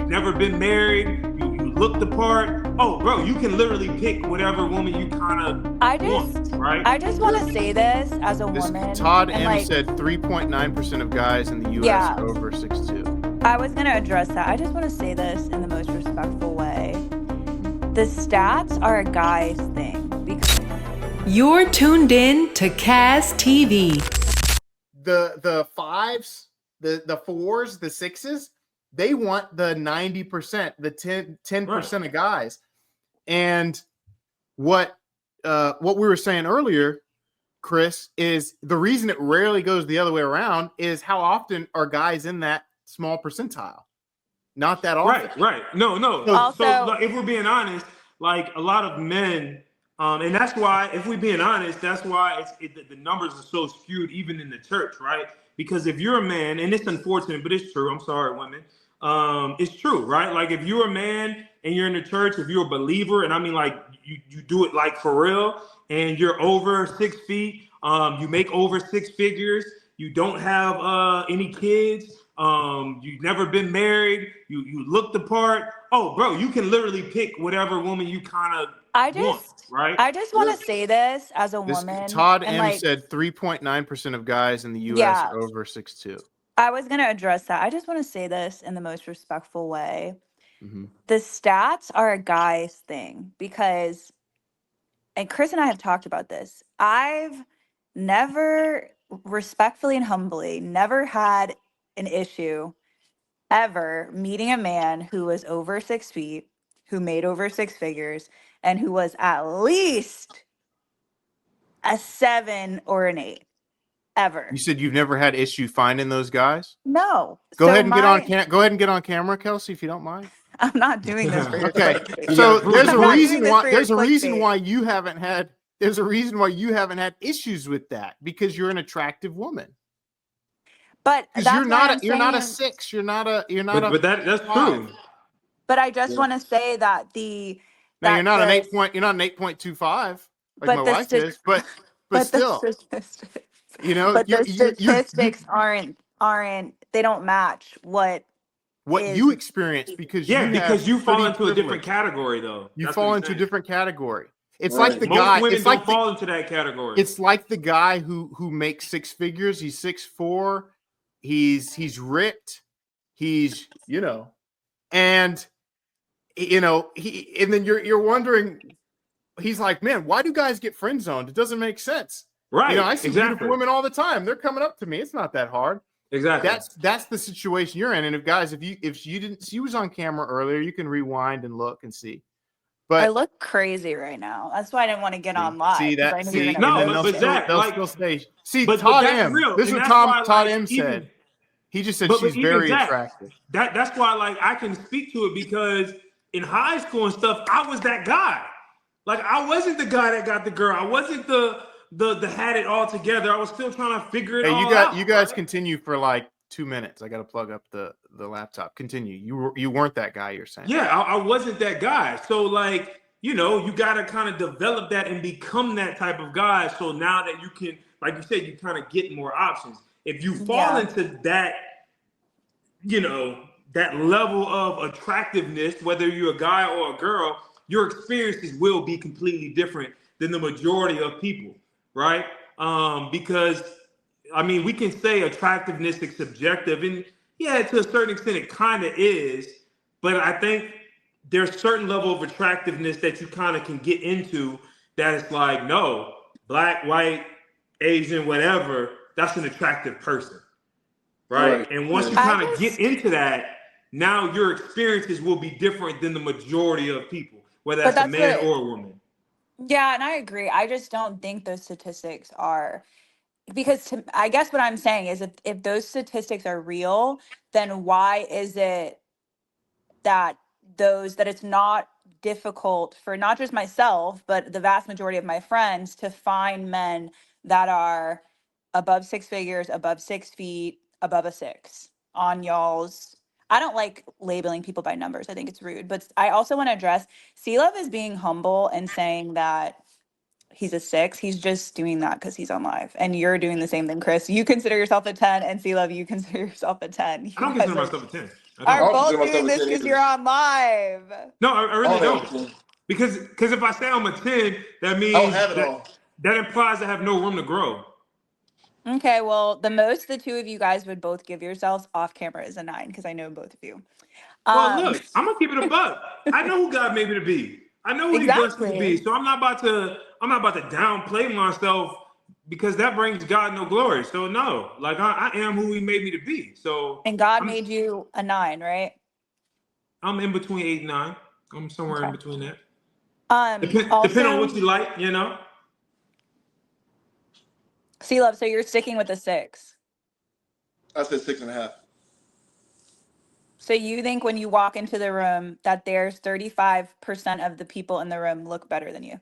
never been married, you look the part. Oh, bro, you can literally pick whatever woman you kind of want, right? I just want to say this as a woman. Todd and, M like, said 3.9% of guys in the U.S. Yeah. are over 6'2". I was going to address that. I just want to say this in the most respectful way. The stats are a guy's thing. You're tuned in to Kaz TV. The fives, the fours, the sixes, they want the 90%, the 10% of guys. And what we were saying earlier, Chris, is the reason it rarely goes the other way around is how often are guys in that small percentile? Not that often. Right. No. Also, so like, if we're being honest, like a lot of men, and that's why, if we're being honest, that's why the numbers are so skewed even in the church, right? Because if you're a man, and it's unfortunate, but it's true. I'm sorry, women. It's true, right? Like if you're a man and you're in the church, if you're a believer, and I mean like you do it like for real, and you're over 6 feet, you make over 6 figures, you don't have any kids, you've never been married, you look the part. Oh, bro, you can literally pick whatever woman you kind of want, right? I just want to say this as a woman. Todd M said 3.9% of guys in the U.S. are over 6'2". I was going to address that. I just want to say this in the most respectful way. Mm-hmm. The stats are a guy's thing because, and Chris and I have talked about this, I've never, respectfully and humbly, never had an issue ever meeting a man who was over 6 feet, who made over 6 figures, and who was at least a 7 or an 8. Ever. You said you've never had issue finding those guys? No. Go ahead and get on camera, Kelsey, if you don't mind. I'm not doing this for your okay. clickbait. So there's a reason why you haven't had issues with that, because you're an attractive woman. But you're not a 6. But that's true. But I just want to say that you're not an 8.25 like my wife is, but still. You know, but the statistics aren't they don't match what you experience, because you fall into a different category though. You fall into a different category. It's right. Like the Most guy. Women it's like don't fall into that category. It's like the guy who makes 6 figures. He's 6'4". He's ripped. He's and then you're wondering. He's like, man, why do guys get friend zoned? It doesn't make sense. Right. I see beautiful women all the time. They're coming up to me. It's not that hard. Exactly. That's the situation you're in. And if you didn't, she was on camera earlier, you can rewind and look and see. But I look crazy right now. That's why I didn't want to get on live. See that? They'll still Todd M. This is what Todd M said. He just said she's very attractive. That's why, like, I can speak to it, because in high school and stuff, I was that guy. Like, I wasn't the guy that got the girl. I wasn't the had it all together. I was still trying to figure it out. You guys continue for like 2 minutes. I got to plug up the laptop. Continue. You weren't that guy, you're saying. Yeah, I wasn't that guy. So like, you got to kind of develop that and become that type of guy. So now that you can, like you said, you kind of get more options. If you fall into that, that level of attractiveness, whether you're a guy or a girl, your experiences will be completely different than the majority of people. Right? Because, I mean, we can say attractiveness is subjective, and yeah, to a certain extent it kind of is, but I think there's a certain level of attractiveness that you kind of can get into that it's like, no, black, white, Asian, whatever, that's an attractive person, right? And once you kind of get into that, now your experiences will be different than the majority of people, whether that's a man or a woman. Yeah, and I agree. I just don't think those statistics are, because I guess what I'm saying is if those statistics are real, then why is it that it's not difficult for not just myself, but the vast majority of my friends to find men that are above 6 figures, above 6 feet, above a 6 on y'all's. I don't like labeling people by numbers. I think it's rude. But I also want to address C-Love is being humble and saying that he's a 6. He's just doing that because he's on live. And you're doing the same thing, Chris. You consider yourself a 10, and C-Love, you consider yourself a 10. I don't consider myself a 10. I are don't. don't both consider doing myself a this 10 because either. you're on live. No, I I really don't have a don't. 10. Because if I say I'm a 10, that means I don't have it all. that implies I have no room to grow. Okay, well, the most the two of you guys would both give yourselves off camera is a 9 because I know both of you. Well, look, I'm gonna keep it a buck. I know who God made me to be. I know who He blessed me to be. Exactly. So I'm not about to downplay myself because that brings God no glory. So no, like I am who He made me to be. So And God I'm made you a 9, right? I'm in between 8 and 9. I'm somewhere in Okay. between that. Depend on what Also, you like, you know. C-Love, so you're sticking with a 6. I said 6.5. So you think when you walk into the room that there's 35% of the people in the room look better than you?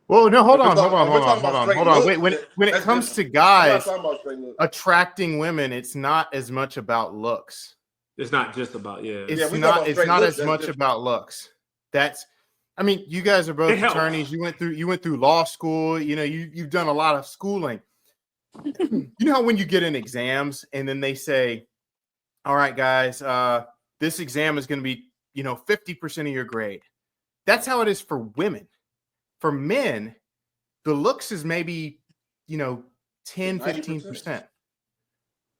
Well, no, hold If on. we're talking about straight Wait, looks, when it that's comes to different. I'm not guys talking about straight looks. attracting women, it's not as much about looks. It's not just about It's Yeah, we talk about it's straight not looks, as that's much different. about looks. I mean, you guys are both It helps. attorneys. You went through law school. You know, you've done a lot of schooling. You know how when you get in exams and then they say, all right, guys, this exam is going to be, 50% of your grade. That's how it is for women. For men, the looks is maybe, 10, 15%.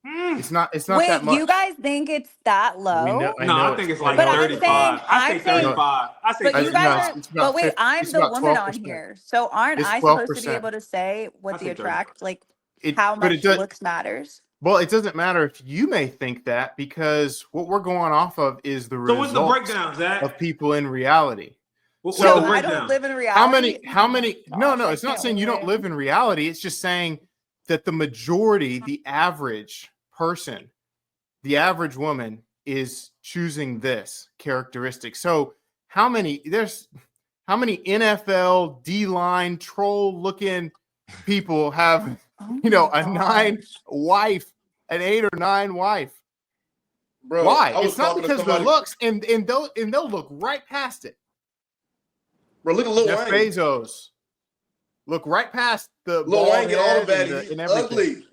It's not Wait, that much. you guys think it's that low? I No, know I think it's like But I'm 35. saying, I say 35. I say but you 35. guys are, it's but about wait, 50, I'm it's the about woman on 12%. here. So aren't It's I supposed to be 12%. able to say what I the say 35. how But it much does. looks matters? Well, it doesn't matter if you may think that because what we're going off of is the So what's the results breakdown, Zach? of people in reality. What's So the I don't breakdown? live in reality. How many? No, Gosh, I it's not can't saying you don't win. live in reality. It's just saying that the majority, the average person, the average woman is choosing this characteristic. So how many NFL D-line troll looking people have, Oh a my 9 gosh. wife, an 8 or 9 wife? Bro, Why? I was It's not talking to because of the somebody. looks, and they'll look right past it. Bro, look at Lil Jeff Wayne. Bezos, look right past the Lil bald Wayne get all the head baddies. and He's everything. ugly.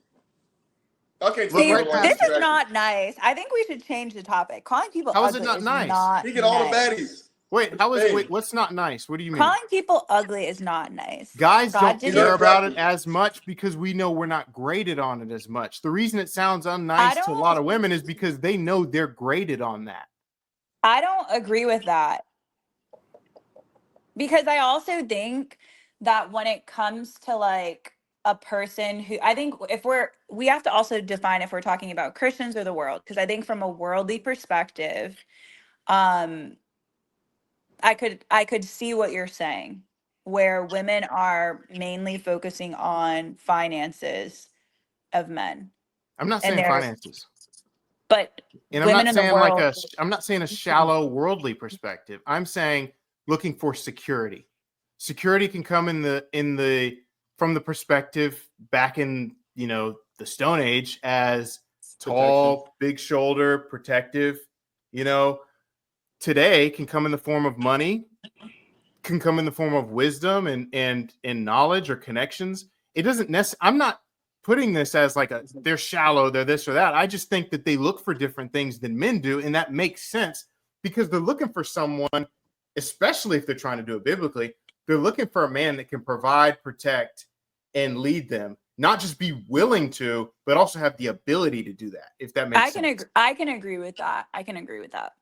I can't Look tell See, right Lil Wayne this is past it. is attractive. not nice. I think we should change the topic. Calling people How is it ugly not is nice? not He get all the nice. baddies. Wait, Hey, what's not nice? What do you mean? Calling people ugly is not nice. Guys God don't he's didn't. care about it unattractive. as much because we know we're not graded on it as much. The reason it sounds I unnice to a lot don't. of women is because they know they're graded on that. I don't agree with that because I also think that when it comes to like a person who I think if we have to also define if we're talking about Christians or the world because I think from a worldly perspective, um, I could see what you're saying, where women are mainly focusing on finances of men, I'm not and saying they're finances. but And women in the world. I'm not saying a shallow worldly perspective. I'm saying looking for security. Security can come from the perspective back in, the Stone Age as tall, big shoulder, protective, today can come in the form of money, can come in the form of wisdom and knowledge or connections. It doesn't necessarily, I'm not putting this as like they're shallow, they're this or that. I just think that they look for different things than men do. And that makes sense because they're looking for someone, especially if they're trying to do it biblically, they're looking for a man that can provide, protect, and lead them, not just be willing to, but also have the ability to do that. If that makes sense. I can agree with that. I can agree with that.